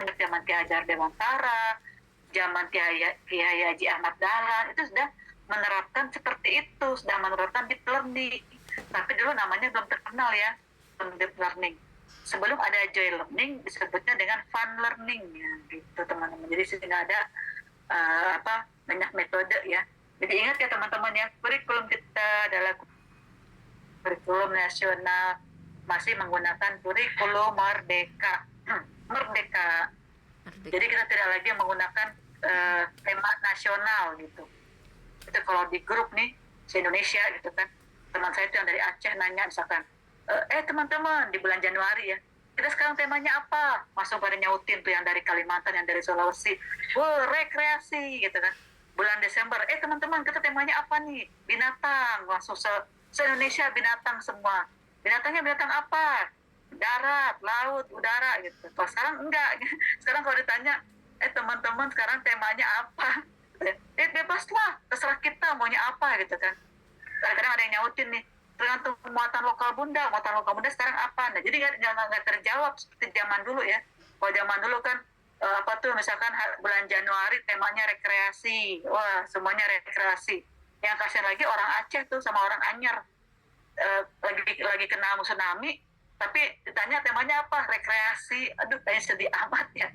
zaman Ki Hajar Dewantara, zaman Kiai Haji Ahmad Dahlan itu sudah menerapkan seperti itu, sudah menerapkan deep learning. Tapi dulu namanya belum terkenal ya, deep learning. Sebelum ada joy learning disebutnya dengan fun learning ya, gitu teman-teman. Jadi sehingga ada banyak metode ya. Jadi ingat ya teman-teman ya, kurikulum kita adalah kurikulum nasional, masih menggunakan kurikulum merdeka. Merdeka. Jadi kita tidak lagi menggunakan tema nasional gitu. Itu kalau di grup nih se-Indonesia gitu kan, teman saya itu yang dari Aceh nanya misalkan, teman-teman di bulan Januari ya, kita sekarang temanya apa? Langsung pada nyautin tuh yang dari Kalimantan, yang dari Sulawesi, rekreasi gitu kan. Bulan Desember, teman-teman kita temanya apa nih? Binatang. Langsung se-Indonesia binatang semua. Binatangnya binatang apa? Darat, laut, udara gitu. Kalau sekarang enggak. Sekarang kalau ditanya, teman-teman sekarang temanya apa? Bebas lah, terserah kita maunya apa gitu kan. Kadang-kadang ada yang nyautin nih, tergantung muatan lokal bunda sekarang apa. Nah jadi nggak terjawab seperti zaman dulu ya. Kalau zaman dulu kan misalkan bulan Januari temanya rekreasi, wah semuanya rekreasi. Yang kasihan lagi orang Aceh tuh sama orang Anyar, lagi kena tsunami, tapi ditanya temanya apa, rekreasi. Aduh kayaknya sedih amat ya.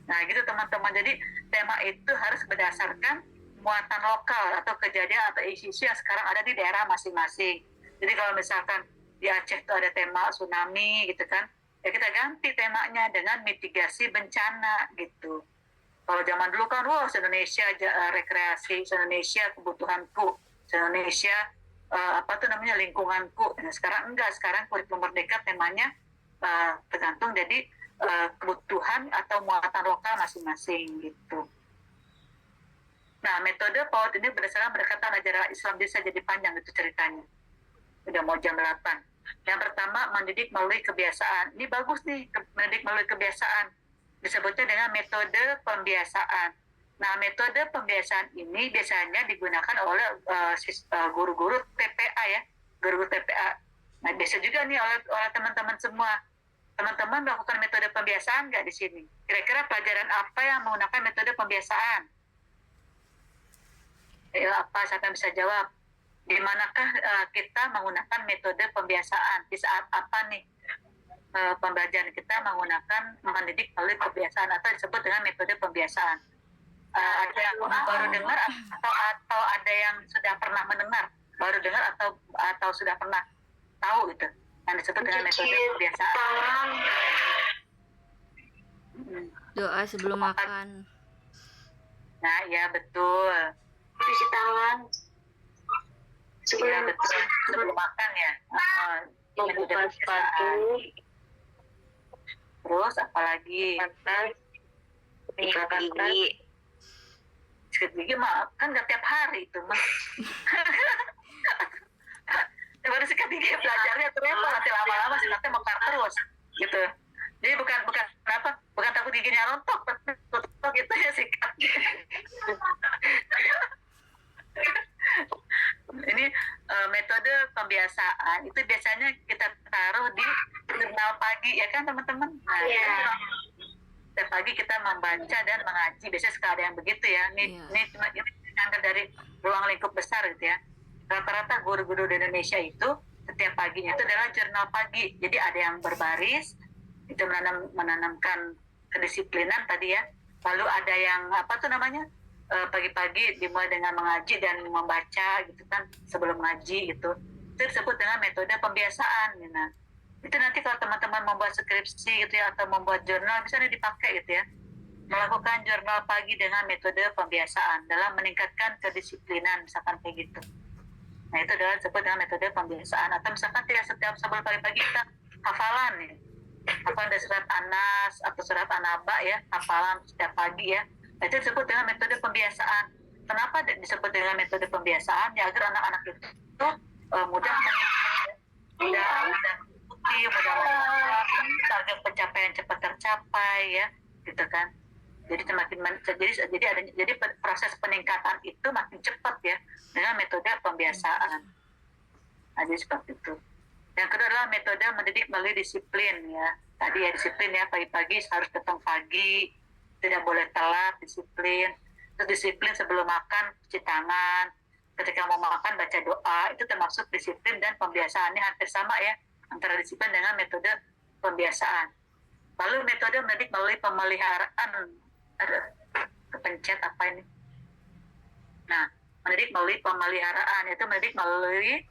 Nah gitu teman-teman, jadi tema itu harus berdasarkan muatan lokal atau kejadian atau isu-isu yang sekarang ada di daerah masing-masing. Jadi kalau misalkan di Aceh itu ada tema tsunami gitu kan, ya kita ganti temanya dengan mitigasi bencana gitu. Kalau zaman dulu kan, se-Indonesia rekreasi, se-Indonesia kebutuhanku, se-Indonesia lingkunganku. Nah, sekarang enggak, sekarang kurikulum merdeka temanya tergantung jadi kebutuhan atau muatan lokal masing-masing gitu. Nah, metode PAUD ini berdasarkan pendekatan ajaran Islam, bisa jadi panjang itu ceritanya. Udah mau jam 8. Yang pertama, mendidik melalui kebiasaan. Ini bagus nih, mendidik melalui kebiasaan. Disebutnya dengan metode pembiasaan. Nah, metode pembiasaan ini biasanya digunakan oleh guru-guru TPA ya, guru-guru TPA. Nah, biasa juga nih oleh teman-teman semua. Teman-teman melakukan metode pembiasaan nggak di sini? Kira-kira pelajaran apa yang menggunakan metode pembiasaan? Apa? Siapa yang bisa jawab? Di manakah kita menggunakan metode pembiasaan? Di saat apa nih pembelajaran kita menggunakan mendidik melalui kebiasaan atau disebut dengan metode pembiasaan? Ada yang baru dengar atau ada yang sudah pernah mendengar? Baru dengar atau sudah pernah tahu itu yang disebut dengan metode pembiasaan? Doa sebelum makan. Nah, ya betul. Cuci tangan sebelum makan ya. Membuka sepatu. Terus apalagi? Sikat gigi. Sikat gigi mah kan nggak tiap hari itu mah. Baru sikat gigi belajarnya ternyata nanti lama-lama sikatnya mekar terus gitu. Jadi bukan takut giginya rontok, tapi gitu ya sikat. Ini metode pembiasaan itu biasanya kita taruh di jurnal pagi ya kan teman-teman. Nah, setiap pagi kita membaca dan mengaji. Biasanya suka ada yang begitu ya. Ini dari ruang lingkup besar gitu ya. Rata-rata guru-guru di Indonesia itu setiap paginya itu adalah jurnal pagi. Jadi ada yang berbaris, itu menanamkan kedisiplinan tadi ya. Lalu ada yang pagi-pagi dimulai dengan mengaji dan membaca gitu kan sebelum ngaji gitu. Itu disebut dengan metode pembiasaan. Nah, itu nanti kalau teman-teman membuat skripsi gitu ya atau membuat jurnal bisa dipakai gitu ya. Melakukan jurnal pagi dengan metode pembiasaan dalam meningkatkan kedisiplinan misalkan kayak gitu. Nah, itu adalah disebut dengan metode pembiasaan. Atau misalkan setiap sebelum pagi-pagi kita hafalan nih. Hafalan dari surat Anas atau surat An-Naba ya, hafalan setiap pagi ya. Nah, itu disebut dengan metode pembiasaan. Kenapa disebut dengan metode pembiasaan? Ya agar anak-anak itu mudah mengikuti, target pencapaian cepat tercapai ya, gitu kan. Jadi jadi proses peningkatan itu makin cepat ya dengan metode pembiasaan. Nah, jadi seperti itu. Yang kedua adalah metode mendidik melalui disiplin ya. tadi ya disiplin ya, pagi-pagi harus datang pagi, tidak boleh telat, disiplin. Terus disiplin sebelum makan cuci tangan, ketika mau makan baca doa, itu termasuk disiplin dan pembiasaannya hampir sama ya antara disiplin dengan metode pembiasaan. Lalu metode mendidik melalui pemeliharaan, ada kepencet apa ini? Nah, mendidik melalui pemeliharaan, itu mendidik melalui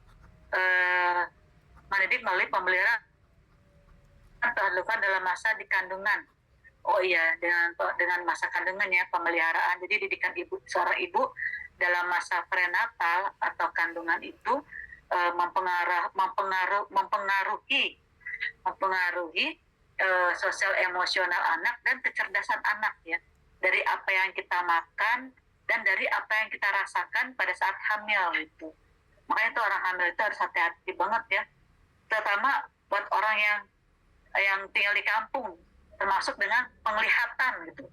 pemeliharaan dilakukan dalam masa di kandungan. Oh iya, dengan masa kandungan ya, pemeliharaan. Jadi didikan seorang ibu dalam masa prenatal atau kandungan itu mempengaruhi sosial emosional anak dan kecerdasan anak ya, dari apa yang kita makan dan dari apa yang kita rasakan pada saat hamil itu. Makanya itu orang hamil itu harus hati-hati banget ya, terutama buat orang yang tinggal di kampung, termasuk dengan penglihatan gitu.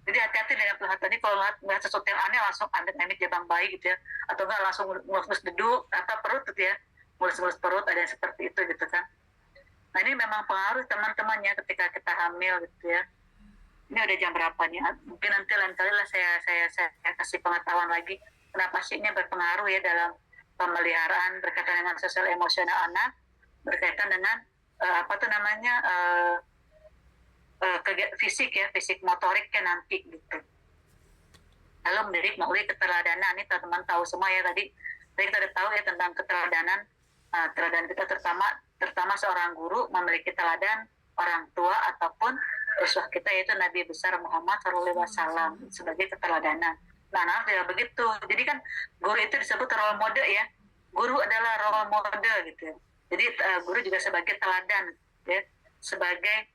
Jadi hati-hati dengan penglihatan ini, kalau ngeliat sesuatu yang aneh langsung amit-amit jabang bayi gitu ya, atau enggak langsung mulus-mulus deduk atau perut gitu ya, mulus-mulus perut, ada yang seperti itu gitu kan. Nah ini memang pengaruh teman-temannya ketika kita hamil gitu ya. Ini udah jam berapa nih? Mungkin nanti lain kali lah saya kasih pengetahuan lagi kenapa sih ini berpengaruh ya dalam pemeliharaan berkaitan dengan sosial emosional anak, berkaitan dengan fisik ya, fisik motoriknya nanti gitu. Lalu mendidik melalui keteladanan, ini teman-teman tahu semua ya tadi kita udah tahu ya tentang keteladanan. Teladan kita terutama seorang guru memiliki teladan orang tua ataupun uswah kita, yaitu Nabi besar Muhammad SAW sebagai keteladanan. Nah, tidak begitu. Jadi kan guru itu disebut role model ya. Guru adalah role model gitu. Jadi guru juga sebagai teladan ya, sebagai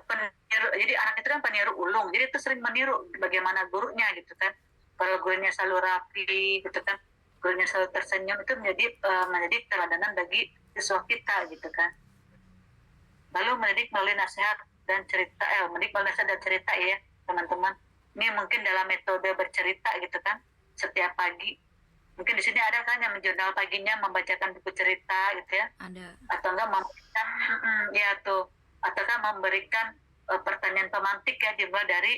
peniru. Jadi anak itu kan peniru ulung. Jadi itu sering meniru bagaimana gurunya gitu kan. Kalau gurunya selalu rapi gitu kan, gurunya selalu tersenyum, itu menjadi teladanan bagi siswa kita gitu kan. Lalu mendidik melalui nasihat dan cerita, mendidik melalui nasihat dan cerita ya teman-teman. Ini mungkin dalam metode bercerita gitu kan, setiap pagi. Mungkin di sini ada kan yang menjurnal paginya, membacakan buku cerita gitu ya. Ada. Atau enggak memberikan, memberikan pertanyaan pemantik ya, dimulai dari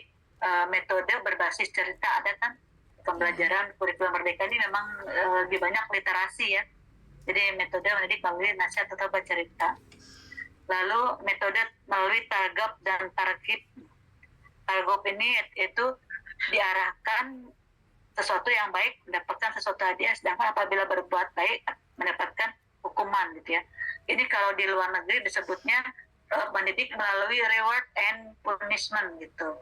metode berbasis cerita. Ada kan pembelajaran kurikulum merdeka ini memang lebih banyak literasi ya. Jadi metode mendidik melalui nasihat atau bercerita. Lalu metode melalui targab dan targib. Targab ini itu diarahkan sesuatu yang baik mendapatkan sesuatu hadiah, sedangkan apabila berbuat baik mendapatkan hukuman gitu ya. Ini kalau di luar negeri disebutnya mendidik melalui reward and punishment gitu.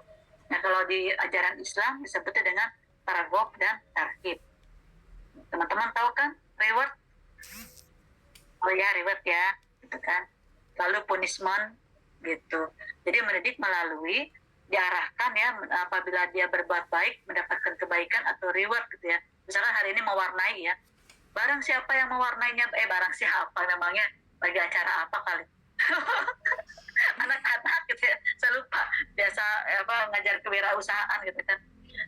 Nah kalau di ajaran Islam disebutnya dengan targab dan targib. Teman-teman tahu kan reward? Oh ya, reward ya, gitu kan. Lalu punishment gitu. Jadi mendidik melalui diarahkan ya, apabila dia berbuat baik mendapatkan kebaikan atau reward gitu ya. Misalkan hari ini mewarnai ya, barang siapa yang mewarnainya, barang siapa namanya, lagi acara apa kali. Anak-anak gitu ya, saya lupa, biasa ngajar kewirausahaan gitu kan.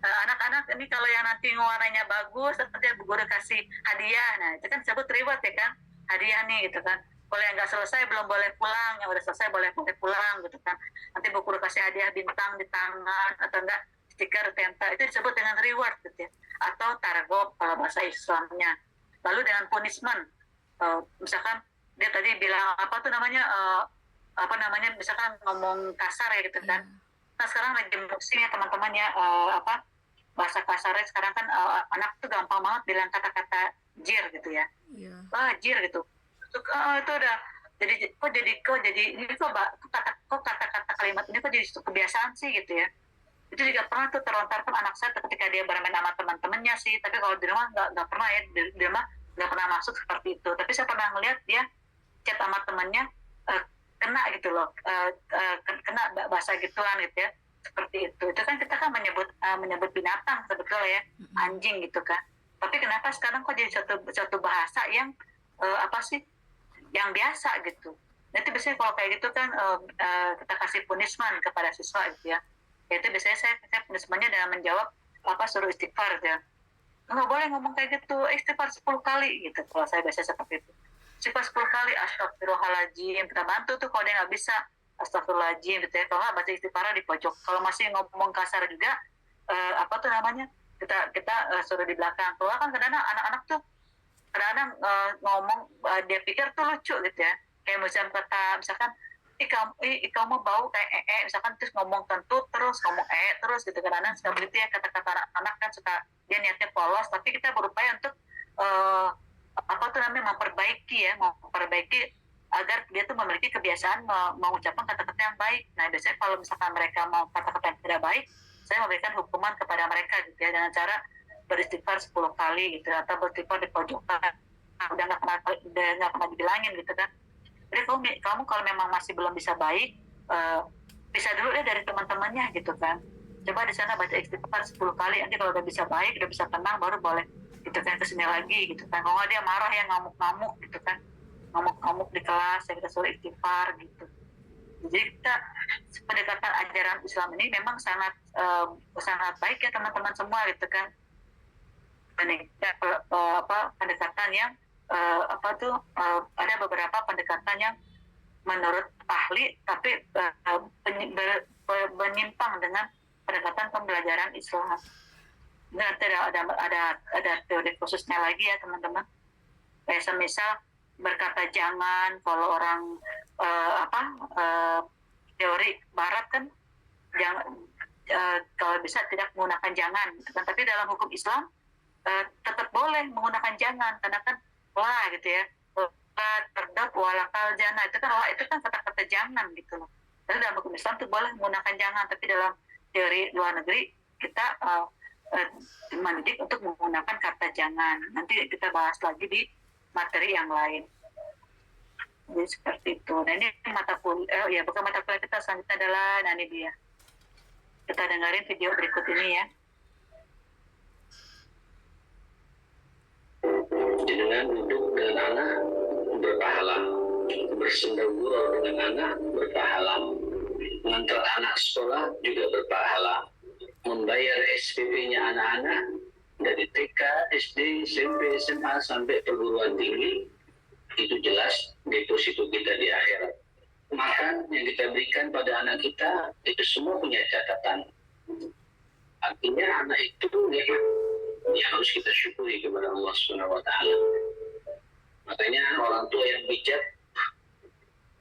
Anak-anak ini kalau yang nanti mewarnainya bagus, nanti guru kasih hadiah. Nah itu kan disebut reward ya kan, hadiah nih gitu kan. Kalau yang nggak selesai belum boleh pulang, yang udah selesai boleh pulang gitu kan. Nanti bu guru kasih hadiah bintang di tangan atau enggak stiker tempel, itu disebut dengan reward gitu ya, atau targab kalau bahasa Islamnya. Lalu dengan punishment, misalkan dia tadi bilang misalkan ngomong kasar ya gitu kan. Nah sekarang lagi musim ya teman-teman ya, bahasa kasarnya sekarang kan anak tuh gampang banget bilang kata-kata jir gitu ya. Wah jir gitu. Itu udah jadi ini kok kata-kata kalimat ini kok jadi kebiasaan sih gitu ya. Itu juga pernah tuh terlontarkan anak saya ketika dia bermain sama teman-temannya sih, tapi kalau di rumah nggak pernah ya, di rumah nggak pernah masuk seperti itu. Tapi saya pernah ngeliat dia chat sama temannya, kena gitu loh, kena bahasa gituan gitu ya, seperti itu. Itu kan kita kan menyebut binatang sebetulnya ya, anjing gitu kan. Tapi kenapa sekarang kok jadi satu bahasa yang yang biasa gitu. Nanti biasanya kalau kayak gitu kan kita kasih punishment kepada siswa gitu ya. Itu biasanya saya punishmentnya dengan menjawab suruh istighfar gitu ya. Nggak boleh ngomong kayak gitu, istighfar 10 kali gitu. Kalau saya biasa seperti itu. Istighfar 10 kali, astagfirullahaladzim. Kita bantu tuh kalau dia nggak bisa. astagfirullahaladzim gitu ya, kalau nggak baca istighfar di pojok. Kalau masih ngomong kasar juga apa tuh namanya, kita suruh di belakang. Kalau kan kadang-kadang anak-anak tuh kadang-kadang ngomong dia pikir tuh lucu gitu ya, kayak misalkan kamu bau kayak misalkan, terus ngomong kentut terus ngomong terus gitu. Kadang-kadang suka begitu ya kata-kata anak-anak kan, suka dia niatnya polos tapi kita berupaya untuk apa tuh namanya memperbaiki agar dia tuh memiliki kebiasaan mengucapkan kata-kata yang baik. Nah biasanya kalau misalkan mereka mau kata-kata yang tidak baik, saya memberikan hukuman kepada mereka gitu ya, dengan cara beristighfar 10 kali gitu, atau beristighfar di pojokan. Udah nggak pernah dibilangin gitu kan. Jadi kamu kalau memang masih belum bisa baik, bisa dulu deh dari teman-temannya gitu kan. Coba di sana baca istighfar 10 kali, nanti kalau udah bisa baik, udah bisa tenang, baru boleh gitu kan kesini lagi gitu kan. Kalau nggak dia marah ya, ngamuk-ngamuk gitu kan, ngamuk-ngamuk di kelas, ya kita suruh istighfar gitu. Jadi kita pendekatan ajaran Islam ini memang sangat baik ya teman-teman semua gitu kan. Pendekatan yang ada beberapa pendekatan yang menurut ahli tapi menyimpang dengan pendekatan pembelajaran Islam. Nanti ada teori khususnya lagi ya teman-teman. Kayak semisal berkata jangan, kalau orang teori Barat kan jangan, kalau bisa tidak menggunakan jangan, kan? Tapi dalam hukum Islam tetap boleh menggunakan jangan, karena kan wah gitu ya, terhadap walakal jana itu kan kata-kata jangan gitu loh. Tapi dalam hukum Islam itu boleh menggunakan jangan, tapi dalam teori luar negeri kita mendidik untuk menggunakan kata jangan. Nanti kita bahas lagi di materi yang lain. Jadi seperti itu. Nah ini mata kuliah, bukan mata kuliah kita selanjutnya adalah, nah ini dia. Kita dengerin video berikut ini ya. Dengan duduk dengan anak berpahala, bersendagurau dengan anak berpahala, mengantar anak sekolah juga berpahala, membayar SPP-nya anak-anak dari TK, SD, SMP, SMA sampai perguruan tinggi, itu jelas deposito kita di akhirat. Makan yang kita berikan pada anak kita itu semua punya catatan. Artinya anak itu yang harus kita syukuri kepada Allah Subhanahu wa Ta'ala. Makanya orang tua yang bijak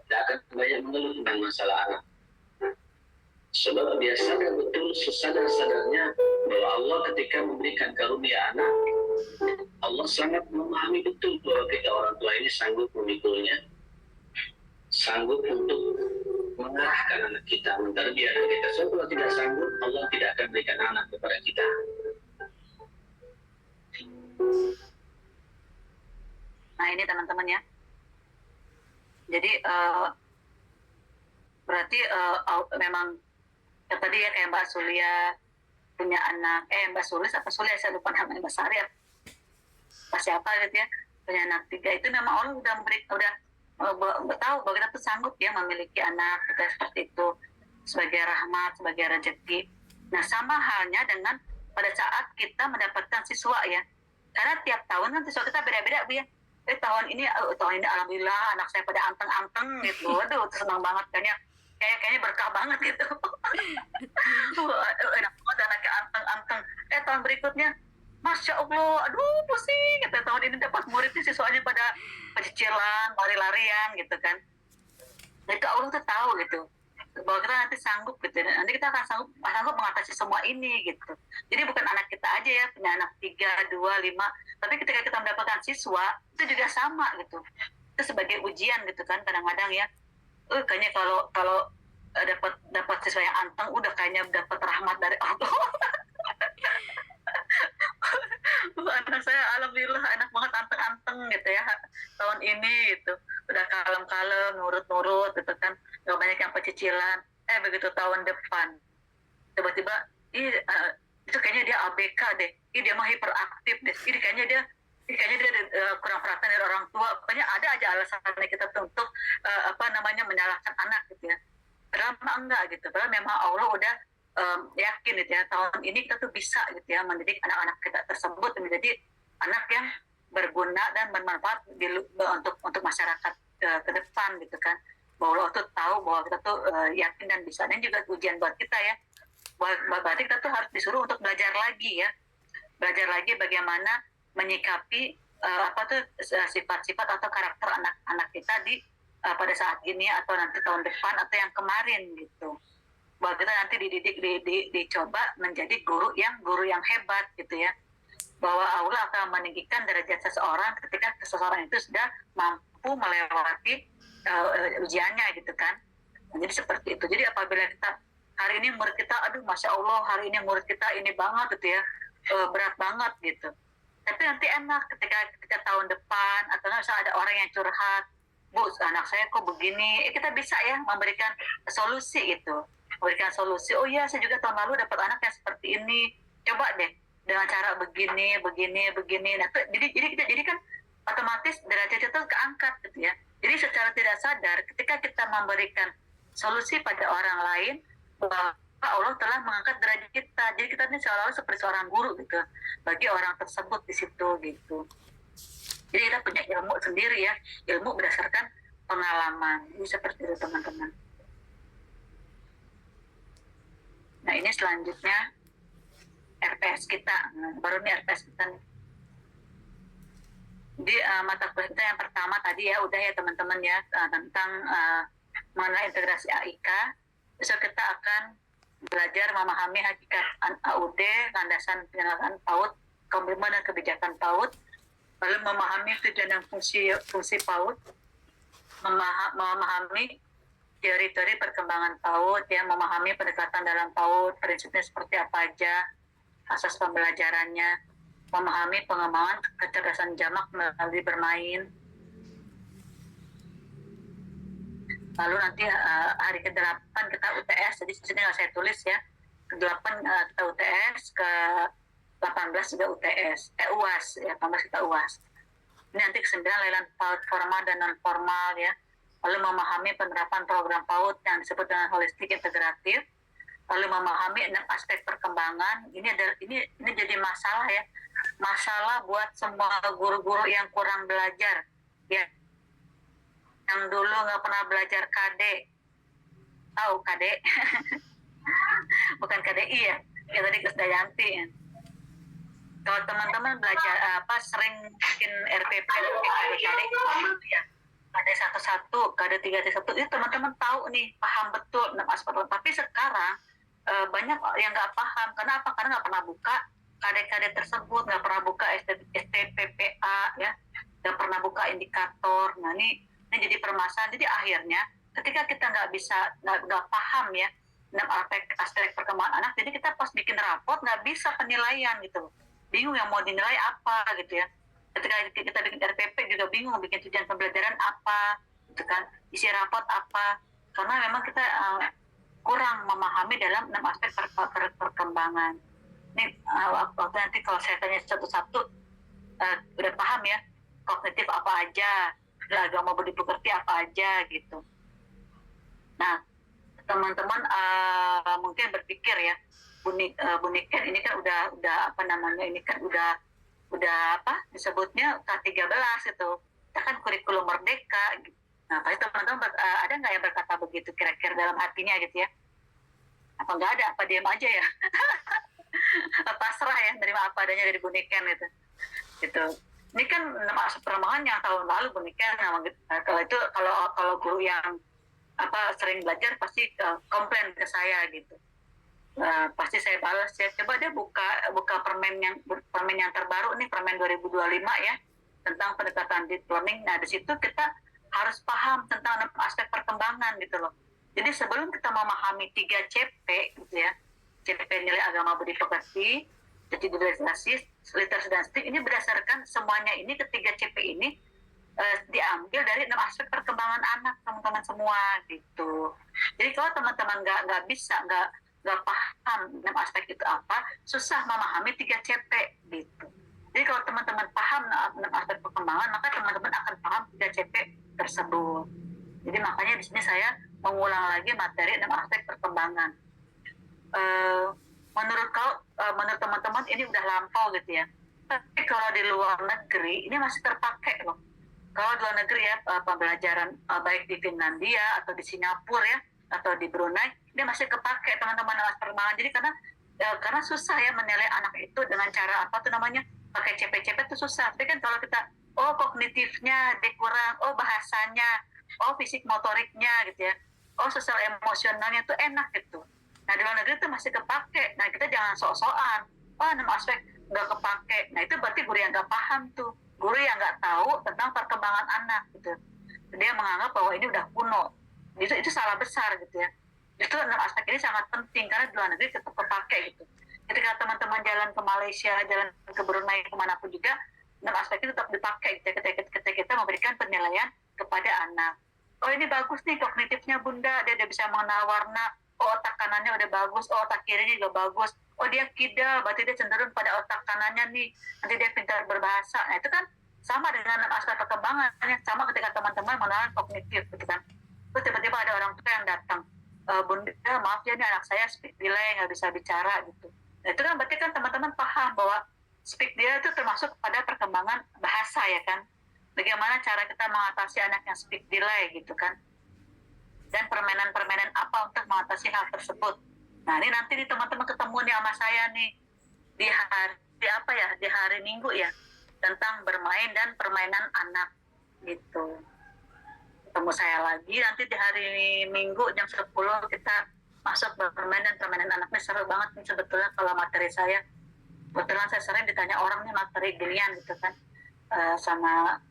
tidak akan banyak mengeluh tentang masalah anak. Sebab dia sadar betul, sesadar-sadarnya bahwa Allah ketika memberikan karunia anak, Allah sangat memahami betul bahwa kita orang tua ini sanggup memikulnya, sanggup untuk mengarahkan anak kita, mentarbiah anak kita. Sebab kalau tidak sanggup, Allah tidak akan berikan anak kepada kita. Nah ini teman-teman ya. Jadi berarti memang ya tadi ya kayak Mbak Sulia punya anak, Mbak Sulis apa Sulia, saya lupa namanya, Mbak Sari siapa gitu ya, punya anak 3, itu memang Allah udah tahu bahwa kita tuh sanggup ya memiliki anak kita seperti itu sebagai rahmat, sebagai rezeki. Nah sama halnya dengan pada saat kita mendapatkan siswa ya, karena tiap tahun kan siswa kita beda-beda Bu ya. Tahun ini alhamdulillah anak saya pada anteng-anteng gitu, aduh senang banget kan ya, kayaknya berkah banget gitu. Enak banget anaknya anteng-anteng. Tahun berikutnya Masya Allah, aduh pusing gitu. Tahun ini dapat muridnya siswanya pada pecicilan, lari-larian gitu kan. Nah, itu Allah tuh tahu gitu bahwa kita nanti sanggup gitu, nanti kita akan sanggup mengatasi semua ini gitu. Jadi bukan anak kita aja ya punya anak 3, 2, 5, tapi ketika kita mendapatkan siswa itu juga sama gitu. Itu sebagai ujian gitu kan kadang-kadang ya. Kayaknya kalau dapat siswa yang anteng, udah kayaknya dapat rahmat dari Allah. Anak saya alhamdulillah enak banget anteng-anteng gitu ya tahun ini gitu, udah kalem-kalem, nurut-nurut gitu kan, gak banyak yang pecicilan. Begitu tahun depan tiba-tiba itu kayaknya dia ABK deh, dia mah hiperaktif deh, kayaknya dia kurang perhatian dari orang tua. Pokoknya ada aja alasannya kita untuk menyalahkan anak gitu ya, padahal enggak gitu. Padahal memang Allah udah yakin gitu ya, tahun ini kita tuh bisa gitu ya mendidik anak-anak kita tersebut menjadi anak yang berguna dan bermanfaat untuk masyarakat ke depan gitu kan. bahwa Allah tuh tahu bahwa kita tuh yakin dan bisa. Dan juga ujian buat kita ya. Berarti kita tuh harus disuruh untuk belajar lagi ya. Belajar lagi bagaimana menyikapi sifat-sifat atau karakter anak-anak kita di pada saat ini atau nanti tahun depan atau yang kemarin gitu. Bahwa kita nanti dididik dicoba menjadi guru yang hebat gitu ya. Bahwa Allah akan meninggikan derajat seseorang ketika seseorang itu sudah mampu melewati ujiannya gitu kan. Jadi seperti itu. Jadi apabila kita hari ini murid kita, aduh masya Allah hari ini murid kita ini banget gitu ya, berat banget gitu. Tapi nanti enak ketika tahun depan atau misalnya ada orang yang curhat, Bu anak saya kok begini, kita bisa ya memberikan solusi itu, memberikan solusi. Oh iya saya juga tahun lalu dapat anak yang seperti ini, coba deh dengan cara begini. Nah, jadi kan otomatis derajat itu keangkat gitu ya. Jadi secara tidak sadar ketika kita memberikan solusi pada orang lain, bahwa Allah telah mengangkat derajat kita. Jadi kita ini seolah-olah seperti seorang guru gitu bagi orang tersebut di situ gitu. Jadi kita punya ilmu sendiri ya, ilmu berdasarkan pengalaman. Ini seperti itu teman-teman. Nah ini selanjutnya RPS kita. Baru nih RPS kita nih. Di mata kuliah kita yang pertama tadi ya udah ya teman-teman ya, tentang mengenai integrasi AIK. Besok kita akan belajar memahami hakikat AUD, landasan penjelasan PAUD, komplement dan kebijakan PAUD, lalu memahami tujuan dan fungsi PAUD, memahami teori-teori perkembangan PAUD, ya, memahami pendekatan dalam PAUD, prinsipnya seperti apa aja, asas pembelajarannya, memahami pengembangan kecerdasan jamak melalui bermain. Lalu nanti hari ke-8 kita UTS, jadi di sini nggak saya tulis ya. Ke-8 kita UTS, ke-18 juga UTS, UAS ya, 18 kita UAS. Ini nanti ke-9 layanan PAUD formal dan non formal ya. Lalu memahami penerapan program PAUD yang disebut dengan holistik integratif. Lalu memahami 6 aspek perkembangan. Ini jadi masalah ya, masalah buat semua guru-guru yang kurang belajar ya. Yang dulu nggak pernah belajar KD, tahu KD? Bukan KDI ya, yang tadi Kusdayanti ya. Kalau teman-teman belajar sering bikin RPP KD ya, KD 11, KD 3.1 itu teman-teman tahu nih, paham betul 6 aspek. Tapi sekarang banyak yang nggak paham. Karena apa? Karena nggak pernah buka KD-KD tersebut, nggak pernah buka STPPA ya, nggak pernah buka indikator. Nah ini jadi permasalahan. Jadi akhirnya ketika kita nggak paham ya 6 aspek perkembangan anak, jadi kita pas bikin raport nggak bisa penilaian gitu, bingung yang mau dinilai apa gitu ya. Ketika kita bikin RPP juga bingung bikin tujuan pembelajaran apa gitu kan, isi raport apa, karena memang kita kurang memahami dalam 6 aspek perkembangan. Ini waktu nanti kalau saya tanya satu-satu udah paham ya, kognitif apa aja, agama budi pekerti apa aja gitu. Nah teman-teman mungkin berpikir ya, Buniken ini kan udah apa namanya, ini kan udah apa disebutnya K13 itu, kita kan kurikulum merdeka gitu. Nah pasti teman-teman ada nggak yang berkata begitu kira-kira dalam hatinya gitu ya? Apa nggak ada, apa diam aja ya? Pasrah ya, nerima apa adanya dari Buniken gitu. Ini kan masuk perkembangan yang tahun lalu Buniken. Kalau guru yang sering belajar pasti komplain ke saya gitu. Pasti saya balas ya, coba dia buka permen yang terbaru nih, permen 2025 ya, tentang pendekatan deep learning. Nah di situ kita harus paham tentang aspek perkembangan gitu loh. Jadi sebelum kita memahami 3 CP gitu ya, CP nilai agama budi pekerti, jadi literasi, dan STIM, ini berdasarkan semuanya ini, ketiga CP ini diambil dari 6 aspek perkembangan anak teman-teman semua gitu. Jadi kalau teman-teman nggak paham 6 aspek itu apa, susah memahami 3 CP gitu. Jadi kalau teman-teman paham 6 aspek perkembangan, maka teman-teman akan paham 3 CP tersebut. Jadi makanya di sini saya mengulang lagi materi 6 aspek perkembangan. Menurut teman-teman ini udah lampau gitu ya. Tapi kalau di luar negeri ini masih terpakai loh. Kalau di luar negeri ya, pembelajaran baik di Finlandia atau di Singapura ya, atau di Brunei, dia masih kepake teman-teman anak perkembangan. Jadi karena susah ya menilai anak itu dengan cara apa tuh namanya, pakai CP-CP itu susah. Tapi kan kalau kita, oh kognitifnya dia kurang, oh bahasanya, oh fisik motoriknya gitu ya, oh sosial emosionalnya tuh enak gitu. Nah di luar negeri itu masih kepake. Nah kita jangan sok-sokan, oh 6 aspek nggak kepake. Nah itu berarti guru yang nggak paham tuh, guru yang nggak tahu tentang perkembangan anak gitu. Dia menganggap bahwa ini udah kuno. Itu salah besar gitu ya. Justru 6 aspek ini sangat penting karena di luar negeri tetap kepake gitu. Ketika teman-teman jalan ke Malaysia, jalan ke Brunei, kemanapun juga, 6 aspek itu tetap dipakai gitu, ketika kita memberikan penilaian kepada anak. Oh ini bagus nih kognitifnya bunda, dia bisa mengenal warna, oh otak kanannya udah bagus, oh otak kirinya juga bagus, oh dia kidal, berarti dia cenderung pada otak kanannya nih, nanti dia pintar berbahasa. Nah itu kan sama dengan 6 aspek perkembangan, sama ketika teman-teman mengenal kognitif gitu kan. Terus tiba-tiba ada orang tua yang datang, bunda maaf ya nih anak saya speak delay, nggak bisa bicara gitu. Nah itu kan berarti kan teman-teman paham bahwa speak delay itu termasuk pada perkembangan bahasa ya kan. Bagaimana cara kita mengatasi anak yang speak delay gitu kan. Dan permainan-permainan apa untuk mengatasi hal tersebut. Nah ini nanti nih teman-teman ketemu nih sama saya nih di hari Minggu ya, tentang bermain dan permainan anak gitu. Ketemu saya lagi nanti di hari Minggu jam 10 kita masuk bermain dan permainan anak. Ini seru banget nih sebetulnya kalau materi saya. Kebetulan saya sering ditanya orang nih materi ginian gitu kan, sama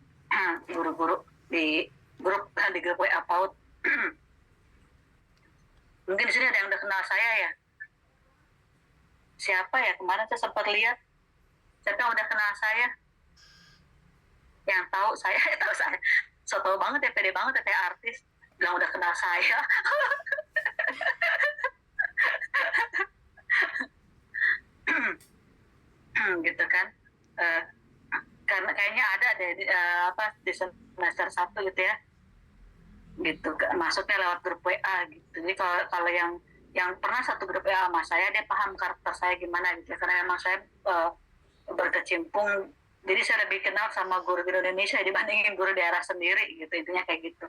guru-guru di grup WA PAUD. Mungkin di sini ada yang udah kenal saya ya. Siapa ya? Kemarin saya sempat lihat. Siapa yang udah kenal saya? Yang tahu saya, tahu saya. So tau banget ya, pede banget ya kayak artis. Bilang udah kenal saya. Gitu kan. Karena kayaknya ada deh di semester 1 gitu ya. Gitu masuknya lewat grup WA gitu. Jadi kalau yang pernah satu grup WA sama saya, dia paham karakter saya gimana gitu. Karena memang saya berkecimpung, jadi saya lebih kenal sama guru Indonesia dibandingin guru daerah sendiri gitu. Intinya kayak gitu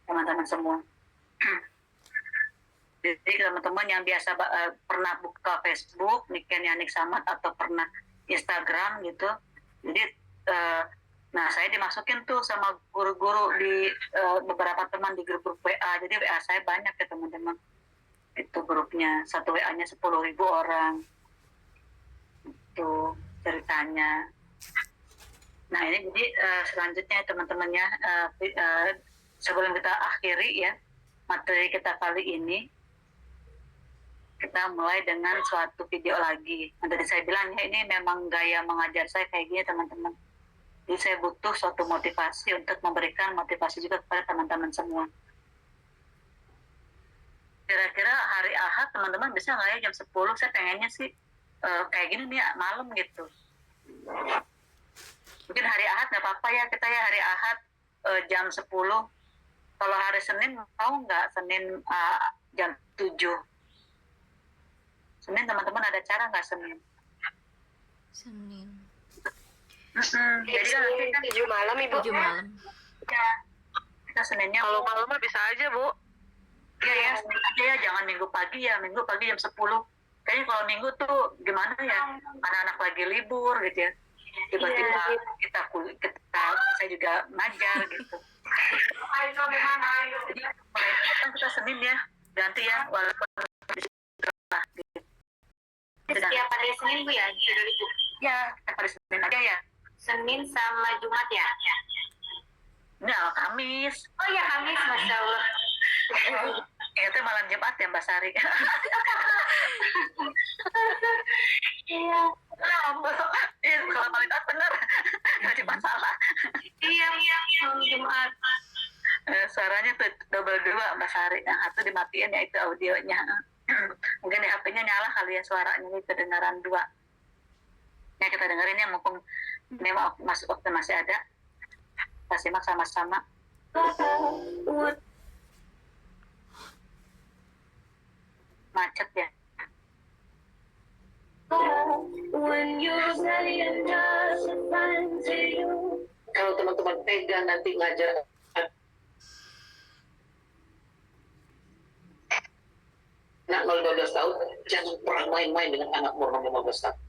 teman-teman semua. Jadi teman-teman yang biasa pernah buka Facebook Niken Yanik Samad atau pernah Instagram gitu, jadi nah saya dimasukin tuh sama guru-guru di beberapa teman di grup WA. Jadi WA saya banyak ya teman-teman, itu grupnya satu WA-nya 10.000 orang itu ceritanya. Nah ini jadi selanjutnya teman-temannya, sebelum kita akhiri ya materi kita kali ini, kita mulai dengan suatu video lagi. Tadi saya bilang ya ini memang gaya mengajar saya kayak gini teman-teman. Jadi saya butuh suatu motivasi untuk memberikan motivasi juga kepada teman-teman semua. Kira-kira hari Ahad teman-teman bisa nggak ya jam 10? Saya pengennya sih kayak gini nih malam gitu. Mungkin hari Ahad nggak apa-apa ya kita ya hari Ahad jam 10. Kalau hari Senin mau nggak? Senin jam 7. Senin teman-teman ada cara nggak Senin? Senin. Jadi kan nanti kan 7 malam Ibu. 7 malam. ya kita Seninnya Kalau malam mah bisa aja, Bu. ya Senin aja ya, jangan Minggu pagi ya. Minggu pagi jam 10. Kayaknya kalau Minggu tuh gimana ya, anak-anak lagi libur gitu ya. Tiba-tiba saya juga ngajar gitu. Jadi kan kita Senin ya, ganti ya, walaupun gitu. Setiap hari Senin Bu ya? Ya, pada Senin aja ya. Senin sama Jumat ya? Ini Kamis. Oh ya Kamis, Masya Allah. Itu malam Jumat ya Mbak Sari. Iya. Iya, kalau malam Jumat bener. Nggak Jumat salah. Iya, malam Jumat. Suaranya tuh double 2 Mbak Sari. Yang satu dimatiin ya itu audionya. Mungkin di HP-nya nyala kali ya suaranya, ini kedengaran 2. Ya kita dengerin ya mumpung memang waktu masih ada. Kita simak sama-sama. Macet ya. When you say I'm just a friend to you, Kalau teman-teman pegang nanti ngajar anak 0-15 tahun, jangan pernah main-main dengan anak umur 15 tahun.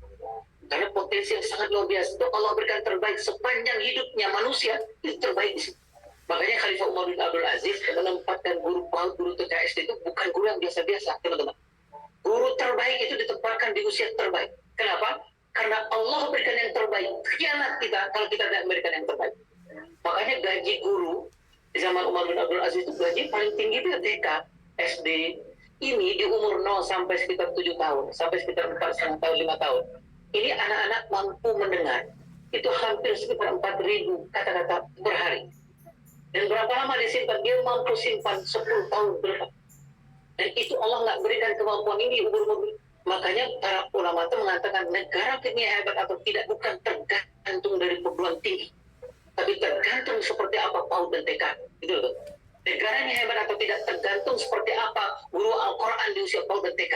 Karena potensi yang sangat luar biasa itu Allah berikan terbaik sepanjang hidupnya manusia, itu terbaik di situ. Makanya Khalifah Umar bin Abdul Aziz menempatkan guru PAUD, guru TKSD itu bukan guru yang biasa-biasa, teman-teman. Guru terbaik itu ditempatkan di usia terbaik. Kenapa? Karena Allah berikan yang terbaik. Khianat kita kalau kita tidak memberikan yang terbaik. Makanya gaji guru di zaman Umar bin Abdul Aziz itu gaji paling tinggi itu TK, SD. Ini di umur 0 sampai sekitar 7 tahun, sampai sekitar 4,5 tahun, 5 tahun. Ini anak-anak mampu mendengar. Itu hampir sekitar 4.000 kata-kata per hari. Dan berapa lama disimpan? Dia mampu simpan 10 tahun berapa. Dan itu Allah nggak berikan kemampuan ini umur-umur. Makanya para ulama itu mengatakan negara ini hebat atau tidak bukan tergantung dari perguruan tinggi, tapi tergantung seperti apa PAUD dan TK. Gitu loh. Negaranya hebat atau tidak tergantung seperti apa guru Al-Quran di usia PAUD dan TK.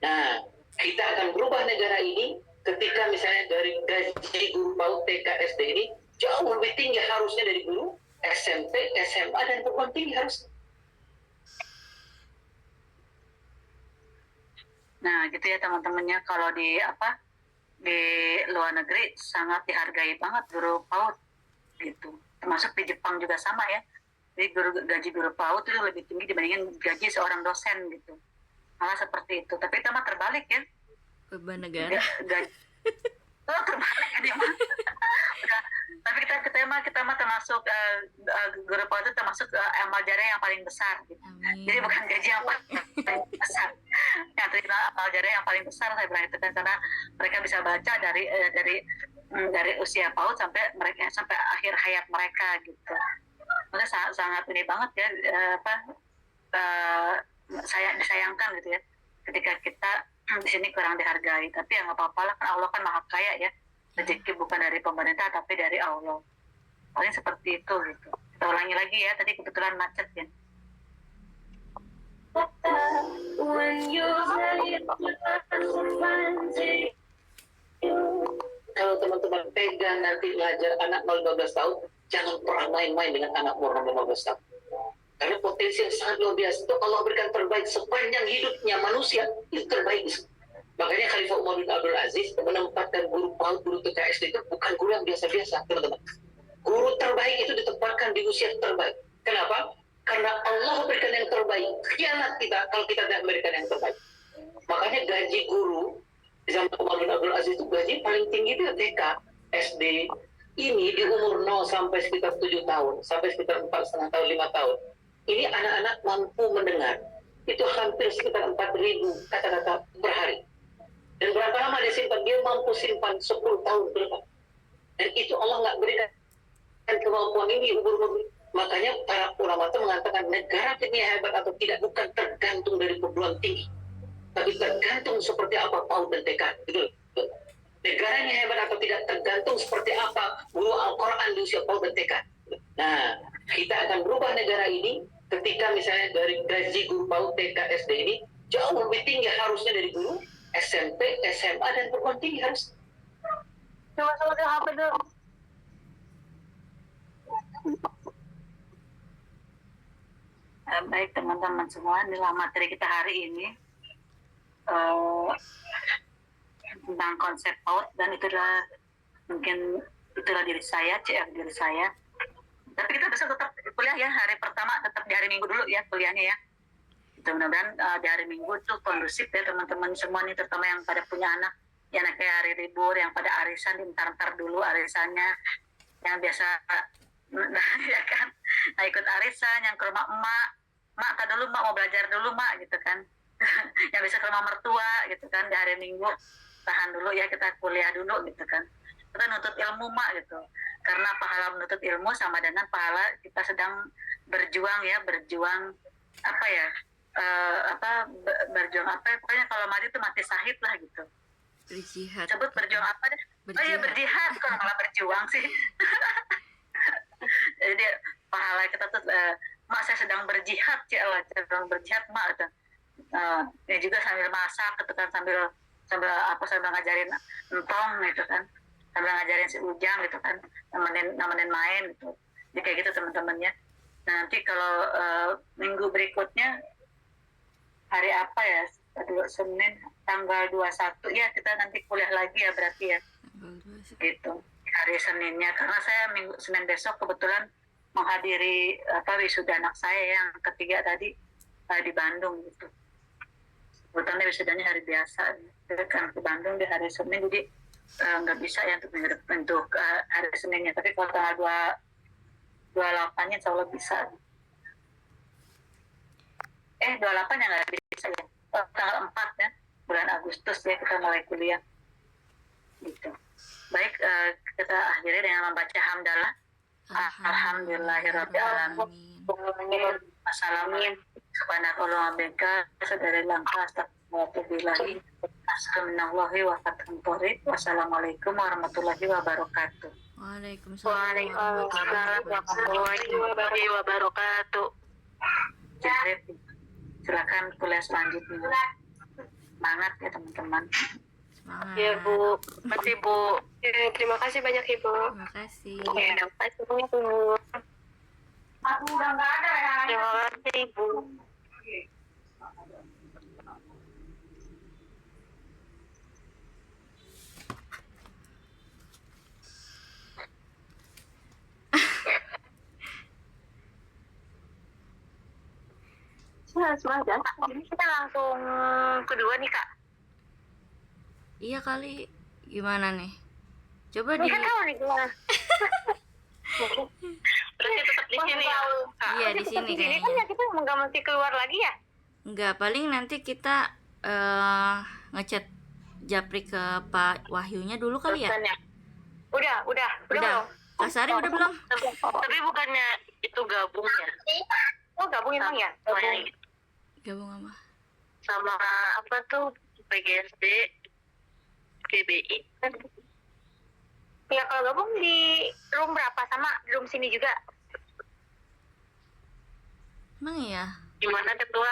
Nah, kita akan berubah negara ini ketika misalnya dari gaji guru PAUD, TK, SD ini jauh lebih tinggi harusnya dari guru SMP, SMA, dan perguruan tinggi harus. Nah, gitu ya teman-temannya, kalau di luar negeri sangat dihargai banget guru PAUD gitu. Termasuk di Jepang juga sama ya. Jadi gaji guru PAUD itu lebih tinggi dibandingin gaji seorang dosen gitu. Malah seperti itu. Tapi itu mah terbalik ya. Beban negara. Terbalik ini mah. Udah. Tapi kita mah termasuk guru PAUD itu termasuk amal jariah yang paling besar gitu. Amin. Jadi bukan gaji yang paling besar. Yang terima amal jariah yang paling besar saya bilang itu kan, karena mereka bisa baca dari usia PAUD sampai akhir hayat mereka gitu. Makanya sangat ini banget ya, saya disayangkan gitu ya ketika kita di sini kurang dihargai. Tapi ya nggak apa-apa lah, kan Allah kan maha kaya ya, rezeki bukan dari pemerintah tapi dari Allah. Paling seperti itu gitu. Kita ulangi lagi ya, tadi kebetulan macet ya. Kalau teman-teman pegang nanti ngajar anak 0-15 tahun, jangan pernah main-main dengan anak umur 15 tahun. Karena potensi yang sangat luar biasa itu Allah berikan terbaik sepanjang hidupnya manusia, itu terbaik. Makanya Khalifah Umar bin Abdul Aziz menempatkan guru PAUD, guru TKSD itu bukan guru yang biasa-biasa, teman-teman. Guru terbaik itu ditempatkan di usia terbaik. Kenapa? Karena Allah berikan yang terbaik. Khianat kita kalau kita tidak memberikan yang terbaik. Makanya gaji guru di zaman Umar bin Abdul Aziz itu gaji paling tinggi itu TK, SD. Ini di umur 0 sampai sekitar 7 tahun, sampai sekitar 4,5 tahun, 5 tahun. Ini anak-anak mampu mendengar. Itu hampir sekitar 4.000 kata-kata per hari. Dan berapa lama disimpan? Dia mampu simpan 10 tahun berapa. Dan itu Allah nggak berikan kemampuan ini umur-umur. Makanya para ulama itu mengatakan negara ini hebat atau tidak bukan tergantung dari perguruan tinggi, tapi tergantung seperti apa PAUD dan TK. Gitu. Negaranya hebat atau tidak tergantung seperti apa guru Al-Quran di usia PAUD dan TK. Nah, kita akan berubah negara ini ketika misalnya dari gaji guru PAUD, TK, SD ini jauh lebih tinggi harusnya dari guru SMP, SMA, dan perguruan tinggi harus. Baik teman-teman semua, inilah materi kita hari ini tentang konsep PAUD, dan itulah diri saya, CR diri saya. Tapi kita bisa tetap kuliah ya, hari pertama tetap di hari Minggu dulu ya kuliahnya ya. Mudah-mudahan di hari Minggu itu kondusif ya teman-teman semua nih, terutama yang pada punya anak, yang kayak hari libur, yang pada arisan, diantar dulu arisannya, yang biasa ya kan, nah ikut arisan, yang ke rumah emak, tak dulu mak mau belajar dulu mak gitu kan, yang bisa ke rumah mertua gitu kan, di hari Minggu tahan dulu ya, kita kuliah dulu gitu kan, kita nuntut ilmu mak gitu, karena pahala menuntut ilmu sama dengan pahala kita sedang berjuang ya, berjuang apa ya, berjuang apa ya, pokoknya kalau mati itu mati syahid lah gitu. Berjihad. Sebut berjuang apa deh? Oh iya berjihad, kok malah berjuang sih. Jadi pahala kita tuh, mak saya sedang berjihad, sedang berjihad mak. Ini juga sambil masak gitu kan, sambil ngajarin entong gitu kan. sambil ngajarin si Ujang gitu kan, nemenin main gitu. Jadi kayak gitu teman-temannya. Nah, nanti kalau minggu berikutnya hari apa ya? Senin tanggal 21 ya, kita nanti kuliah lagi ya berarti ya. Gitu. Hari Seninnya, karena saya Senin besok kebetulan menghadiri wisuda anak saya yang ketiga tadi di Bandung gitu. Kebetulan wisudanya hari biasa, kan ke Bandung di hari Senin, jadi nggak bisa ya untuk hari Seninnya. Tapi kalau tanggal 28-nya insya Allah bisa. 28 ya nggak bisa ya. Tanggal 4 ya, bulan Agustus ya kita mulai kuliah. Gitu. Baik, kita akhiri dengan membaca hamdalah. Alhamdulillahirrahmanirrahim. Assalamualaikum warahmatullahi wabarakatuh. Saudara langkah astagfirullahaladzim. Assalamualaikum Wassalamualaikum warahmatullahi wabarakatuh. Waalaikumsalam warahmatullahi wabarakatuh. Jadi, silakan kuliah selanjutnya. Semangat ya teman-teman. Semangat. Ya Bu, terima kasih Bu. Terima kasih banyak Ibu. Terima kasih. Terima kasih banyak Bu. Aku udah nggak ada ya. Terima kasih Ibu. Semangat. Ini kita langsung kedua nih Kak. Iya kali. Gimana nih? Coba di... Nggak tahu nih gimana. Berarti tetap di sini ya Kak. Iya, di sini Kan ya kayaknya. kita nggak mesti keluar lagi ya? Enggak, paling nanti kita ngechat Japri ke Pak Wahyunya dulu kali ya? Dosennya. Udah Udah. belum? Kak Sari udah belum? Tapi bukannya itu gabung ya? Oh gabung emang ya? Gabung sama. Sama apa tuh PGSD, GBI. Ya kalau gabung di room berapa, sama room sini juga? Emang iya? Gimana ketua?